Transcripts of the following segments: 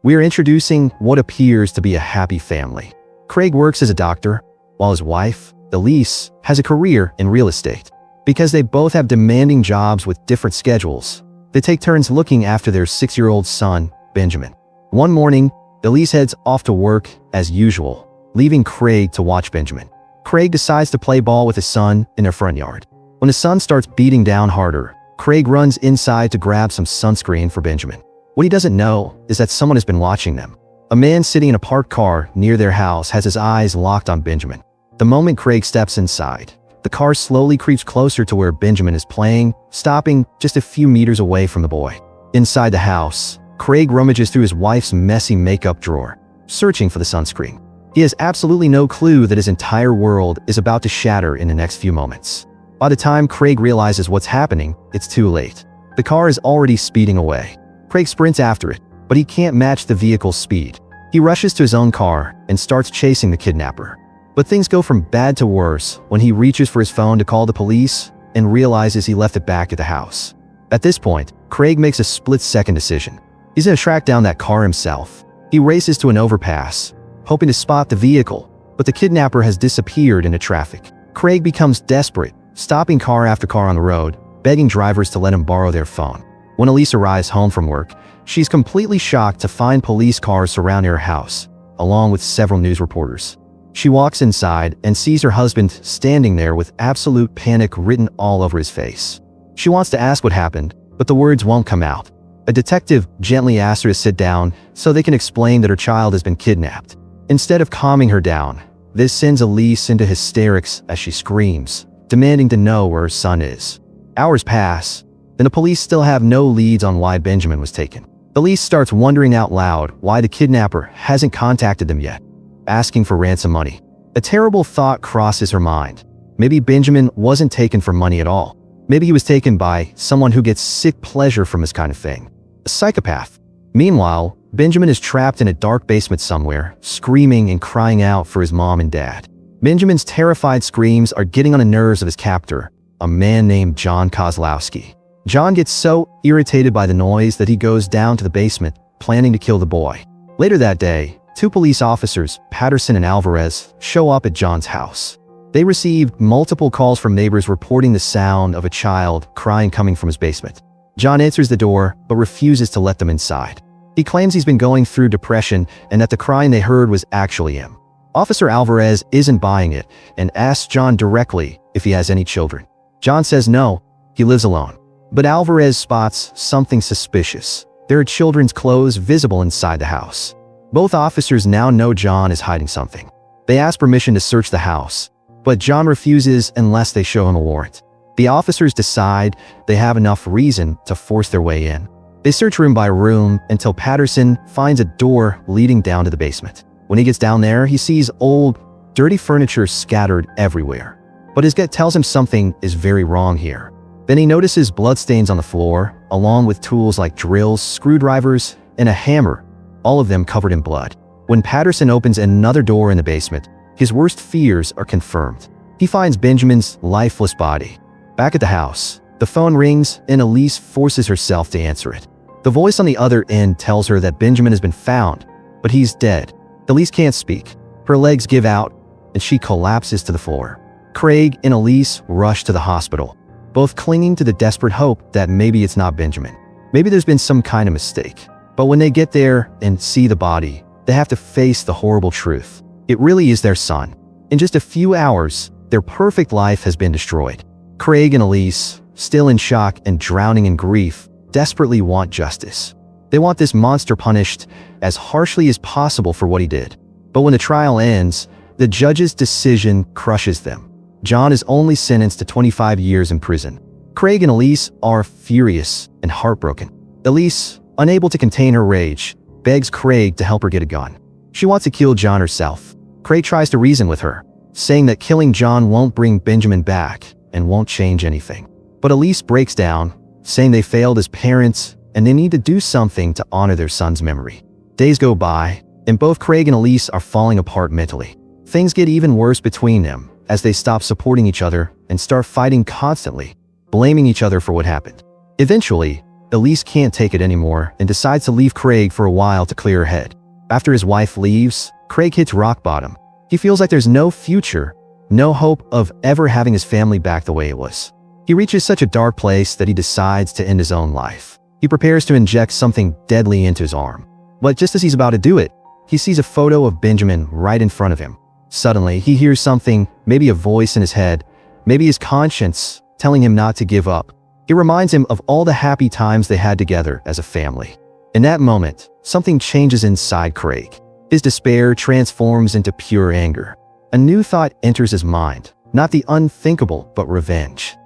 We are introducing what appears to be a happy family. Craig works as a doctor, while his wife, Elise, has a career in real estate. Because they both have demanding jobs with different schedules, they take turns looking after their 6-year-old son, Benjamin. One morning, Elise heads off to work as usual, leaving Craig to watch Benjamin. Craig decides to play ball with his son in their front yard. When his son starts beating down harder, Craig runs inside to grab some sunscreen for Benjamin. What he doesn't know is that someone has been watching them. A man sitting in a parked car near their house has his eyes locked on Benjamin. The moment Craig steps inside, the car slowly creeps closer to where Benjamin is playing, stopping just a few meters away from the boy. Inside the house, Craig rummages through his wife's messy makeup drawer, searching for the sunscreen. He has absolutely no clue that his entire world is about to shatter in the next few moments. By the time Craig realizes what's happening, it's too late. The car is already speeding away. Craig sprints after it, but he can't match the vehicle's speed. He rushes to his own car and starts chasing the kidnapper. But things go from bad to worse when he reaches for his phone to call the police and realizes he left it back at the house. At this point, Craig makes a split-second decision. He's gonna track down that car himself. He races to an overpass, hoping to spot the vehicle, but the kidnapper has disappeared into traffic. Craig becomes desperate, stopping car after car on the road, begging drivers to let him borrow their phone. When Elise arrives home from work, she's completely shocked to find police cars surrounding her house, along with several news reporters. She walks inside and sees her husband standing there with absolute panic written all over his face. She wants to ask what happened, but the words won't come out. A detective gently asks her to sit down so they can explain that her child has been kidnapped. Instead of calming her down, this sends Elise into hysterics as she screams, demanding to know where her son is. Hours pass, and the police still have no leads on why Benjamin was taken. Elise starts wondering out loud why the kidnapper hasn't contacted them yet, asking for ransom money. A terrible thought crosses her mind. Maybe Benjamin wasn't taken for money at all. Maybe he was taken by someone who gets sick pleasure from this kind of thing. A psychopath. Meanwhile, Benjamin is trapped in a dark basement somewhere, screaming and crying out for his mom and dad. Benjamin's terrified screams are getting on the nerves of his captor, a man named John Kozlowski. John gets so irritated by the noise that he goes down to the basement, planning to kill the boy. Later that day, 2 police officers, Patterson and Alvarez, show up at John's house. They receive multiple calls from neighbors reporting the sound of a child crying coming from his basement. John answers the door, but refuses to let them inside. He claims he's been going through depression and that the crying they heard was actually him. Officer Alvarez isn't buying it and asks John directly if he has any children. John says no, he lives alone. But Alvarez spots something suspicious. There are children's clothes visible inside the house. Both officers now know John is hiding something. They ask permission to search the house, but John refuses unless they show him a warrant. The officers decide they have enough reason to force their way in. They search room by room until Patterson finds a door leading down to the basement. When he gets down there, he sees old, dirty furniture scattered everywhere. But his gut tells him something is very wrong here. Then he notices bloodstains on the floor, along with tools like drills, screwdrivers, and a hammer, all of them covered in blood. When Patterson opens another door in the basement, his worst fears are confirmed. He finds Benjamin's lifeless body. Back at the house, the phone rings and Elise forces herself to answer it. The voice on the other end tells her that Benjamin has been found, but he's dead. Elise can't speak. Her legs give out, and she collapses to the floor. Craig and Elise rush to the hospital, both clinging to the desperate hope that maybe it's not Benjamin. Maybe there's been some kind of mistake. But when they get there and see the body, they have to face the horrible truth. It really is their son. In just a few hours, their perfect life has been destroyed. Craig and Elise, still in shock and drowning in grief, desperately want justice. They want this monster punished as harshly as possible for what he did. But when the trial ends, the judge's decision crushes them. John is only sentenced to 25 years in prison. Craig and Elise are furious and heartbroken. Elise, unable to contain her rage, begs Craig to help her get a gun. She wants to kill John herself. Craig tries to reason with her, saying that killing John won't bring Benjamin back and won't change anything. But Elise breaks down, saying they failed as parents and they need to do something to honor their son's memory. Days go by, and both Craig and Elise are falling apart mentally. Things get even worse between them as they stop supporting each other and start fighting constantly, blaming each other for what happened. Eventually, Elise can't take it anymore and decides to leave Craig for a while to clear her head. After his wife leaves, Craig hits rock bottom. He feels like there's no future, no hope of ever having his family back the way it was. He reaches such a dark place that he decides to end his own life. He prepares to inject something deadly into his arm. But just as he's about to do it, he sees a photo of Benjamin right in front of him. Suddenly, he hears something, maybe a voice in his head, maybe his conscience telling him not to give up. It reminds him of all the happy times they had together as a family. In that moment, something changes inside Craig. His despair transforms into pure anger. A new thought enters his mind, not the unthinkable, but revenge.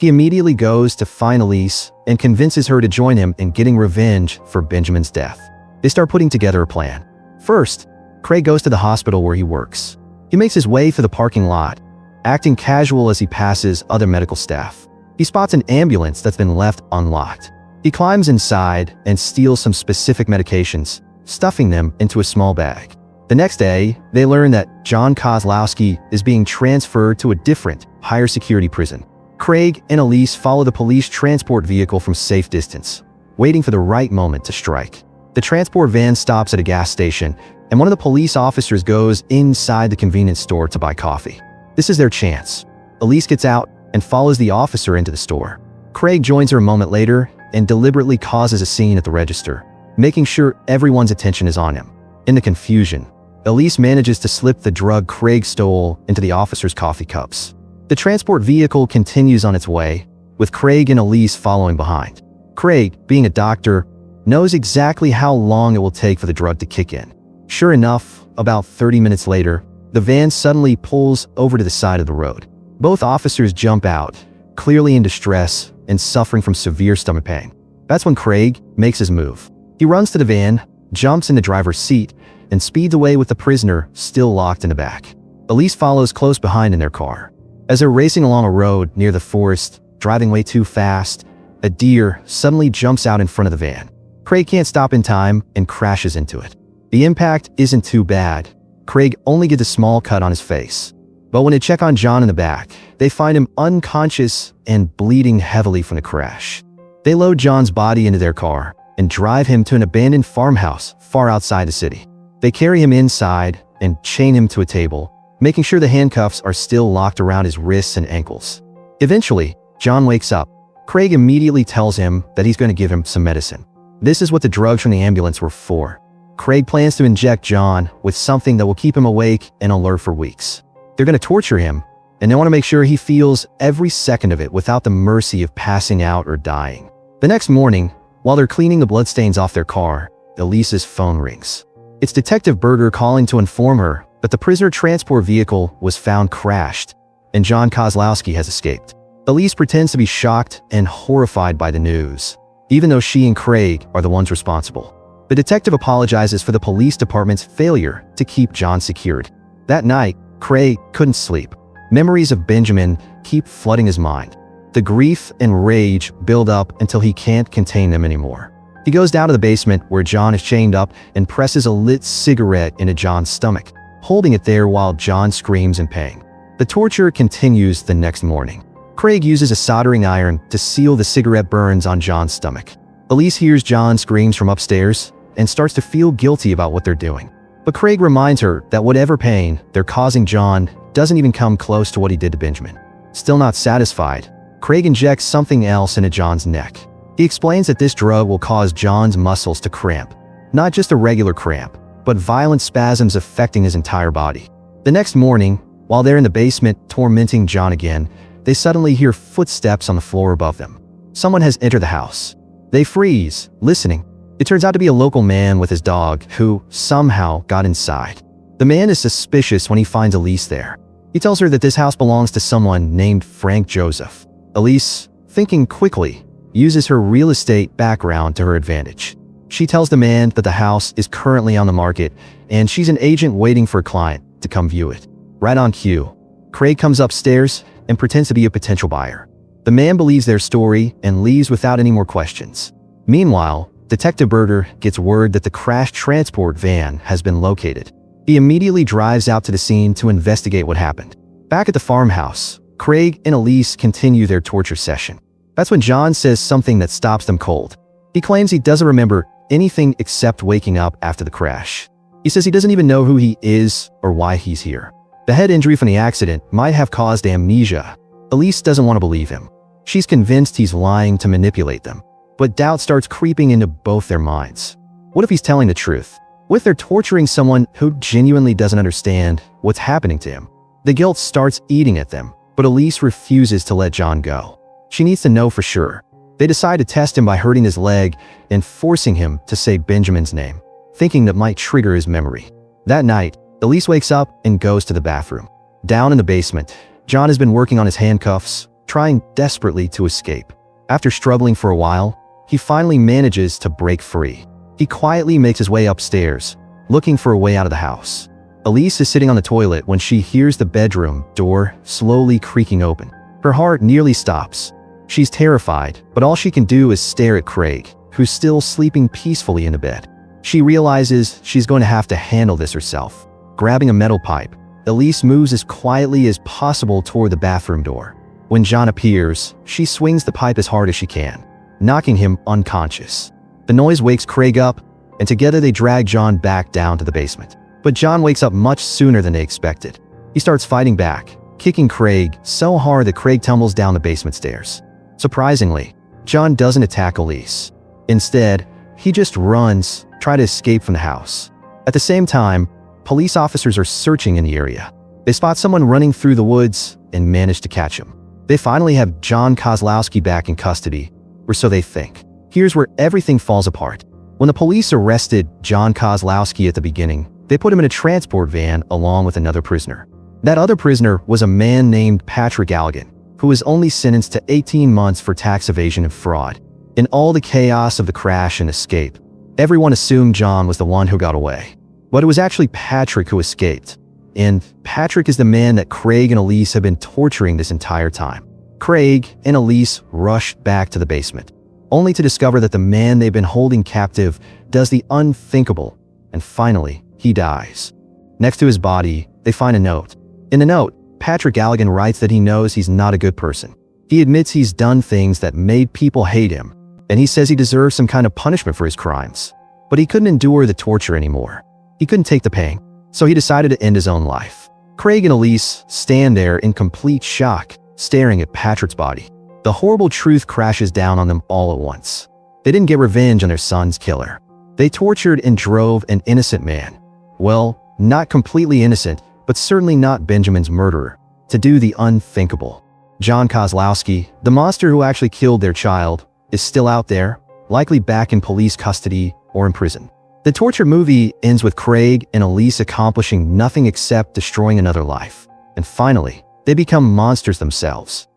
He immediately goes to find Elise and convinces her to join him in getting revenge for Benjamin's death. They start putting together a plan. First, Craig goes to the hospital where he works. He makes his way through the parking lot, acting casual as he passes other medical staff. He spots an ambulance that's been left unlocked. He climbs inside and steals some specific medications, stuffing them into a small bag. The next day, they learn that John Kozlowski is being transferred to a different, higher security prison. Craig and Elise follow the police transport vehicle from safe distance, waiting for the right moment to strike. The transport van stops at a gas station, and one of the police officers goes inside the convenience store to buy coffee. This is their chance. Elise gets out and follows the officer into the store. Craig joins her a moment later and deliberately causes a scene at the register, making sure everyone's attention is on him. In the confusion, Elise manages to slip the drug Craig stole into the officer's coffee cups. The transport vehicle continues on its way, with Craig and Elise following behind. Craig, being a doctor, knows exactly how long it will take for the drug to kick in. Sure enough, about 30 minutes later, the van suddenly pulls over to the side of the road. Both officers jump out, clearly in distress and suffering from severe stomach pain. That's when Craig makes his move. He runs to the van, jumps in the driver's seat, and speeds away with the prisoner still locked in the back. Elise follows close behind in their car. As they're racing along a road near the forest, driving way too fast, a deer suddenly jumps out in front of the van. Craig can't stop in time and crashes into it. The impact isn't too bad. Craig only gets a small cut on his face. But when they check on John in the back, they find him unconscious and bleeding heavily from the crash. They load John's body into their car and drive him to an abandoned farmhouse far outside the city. They carry him inside and chain him to a table, making sure the handcuffs are still locked around his wrists and ankles. Eventually, John wakes up. Craig immediately tells him that he's going to give him some medicine. This is what the drugs from the ambulance were for. Craig plans to inject John with something that will keep him awake and alert for weeks. They're going to torture him, and they want to make sure he feels every second of it without the mercy of passing out or dying. The next morning, while they're cleaning the bloodstains off their car, Elise's phone rings. It's Detective Berger calling to inform her that the prisoner transport vehicle was found crashed, and John Kozlowski has escaped. Elise pretends to be shocked and horrified by the news, even though she and Craig are the ones responsible. The detective apologizes for the police department's failure to keep John secured. That night, Craig couldn't sleep. Memories of Benjamin keep flooding his mind. The grief and rage build up until he can't contain them anymore. He goes down to the basement where John is chained up and presses a lit cigarette into John's stomach, holding it there while John screams in pain. The torture continues the next morning. Craig uses a soldering iron to seal the cigarette burns on John's stomach. Elise hears John's screams from upstairs and starts to feel guilty about what they're doing. But Craig reminds her that whatever pain they're causing John doesn't even come close to what he did to Benjamin. Still not satisfied, Craig injects something else into John's neck. He explains that this drug will cause John's muscles to cramp. Not just a regular cramp, but violent spasms affecting his entire body. The next morning, while they're in the basement tormenting John again, they suddenly hear footsteps on the floor above them. Someone has entered the house. They freeze, listening. It turns out to be a local man with his dog who somehow got inside. The man is suspicious when he finds Elise there. He tells her that this house belongs to someone named Frank Joseph. Elise, thinking quickly, uses her real estate background to her advantage. She tells the man that the house is currently on the market and she's an agent waiting for a client to come view it. Right on cue, Craig comes upstairs and pretends to be a potential buyer. The man believes their story and leaves without any more questions. Meanwhile, Detective Berger gets word that the crashed transport van has been located. He immediately drives out to the scene to investigate what happened. Back at the farmhouse, Craig and Elise continue their torture session. That's when John says something that stops them cold. He claims he doesn't remember anything except waking up after the crash. He says he doesn't even know who he is or why he's here. The head injury from the accident might have caused amnesia. Elise doesn't want to believe him. She's convinced he's lying to manipulate them. But doubt starts creeping into both their minds. What if he's telling the truth? What if they're torturing someone who genuinely doesn't understand what's happening to him? The guilt starts eating at them, but Elise refuses to let John go. She needs to know for sure. They decide to test him by hurting his leg and forcing him to say Benjamin's name, thinking that might trigger his memory. That night, Elise wakes up and goes to the bathroom. Down in the basement, John has been working on his handcuffs, trying desperately to escape. After struggling for a while, he finally manages to break free. He quietly makes his way upstairs, looking for a way out of the house. Elise is sitting on the toilet when she hears the bedroom door slowly creaking open. Her heart nearly stops. She's terrified, but all she can do is stare at Craig, who's still sleeping peacefully in the bed. She realizes she's going to have to handle this herself. Grabbing a metal pipe, Elise moves as quietly as possible toward the bathroom door. When John appears, she swings the pipe as hard as she can, knocking him unconscious. The noise wakes Craig up, and together they drag John back down to the basement. But John wakes up much sooner than they expected. He starts fighting back, kicking Craig so hard that Craig tumbles down the basement stairs. Surprisingly, John doesn't attack Elise. Instead, he just runs, trying to escape from the house. At the same time, police officers are searching in the area. They spot someone running through the woods and manage to catch him. They finally have John Kozlowski back in custody, or so they think. Here's where everything falls apart. When the police arrested John Kozlowski at the beginning, they put him in a transport van along with another prisoner. That other prisoner was a man named Patrick Galligan, who was only sentenced to 18 months for tax evasion and fraud. In all the chaos of the crash and escape, everyone assumed John was the one who got away. But it was actually Patrick who escaped. And Patrick is the man that Craig and Elise have been torturing this entire time. Craig and Elise rush back to the basement, only to discover that the man they've been holding captive does the unthinkable, and finally, he dies. Next to his body, they find a note. In the note, Patrick Galligan writes that he knows he's not a good person. He admits he's done things that made people hate him, and he says he deserves some kind of punishment for his crimes. But he couldn't endure the torture anymore. He couldn't take the pain, so he decided to end his own life. Craig and Elise stand there in complete shock, staring at Patrick's body. The horrible truth crashes down on them all at once. They didn't get revenge on their son's killer. They tortured and drove an innocent man. Well, not completely innocent, but certainly not Benjamin's murderer, to do the unthinkable. John Kozlowski, the monster who actually killed their child, is still out there, likely back in police custody or in prison. The torture movie ends with Craig and Elise accomplishing nothing except destroying another life. And finally, they become monsters themselves.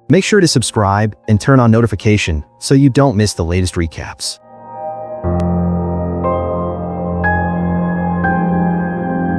Make sure to subscribe and turn on notification so you don't miss the latest recaps.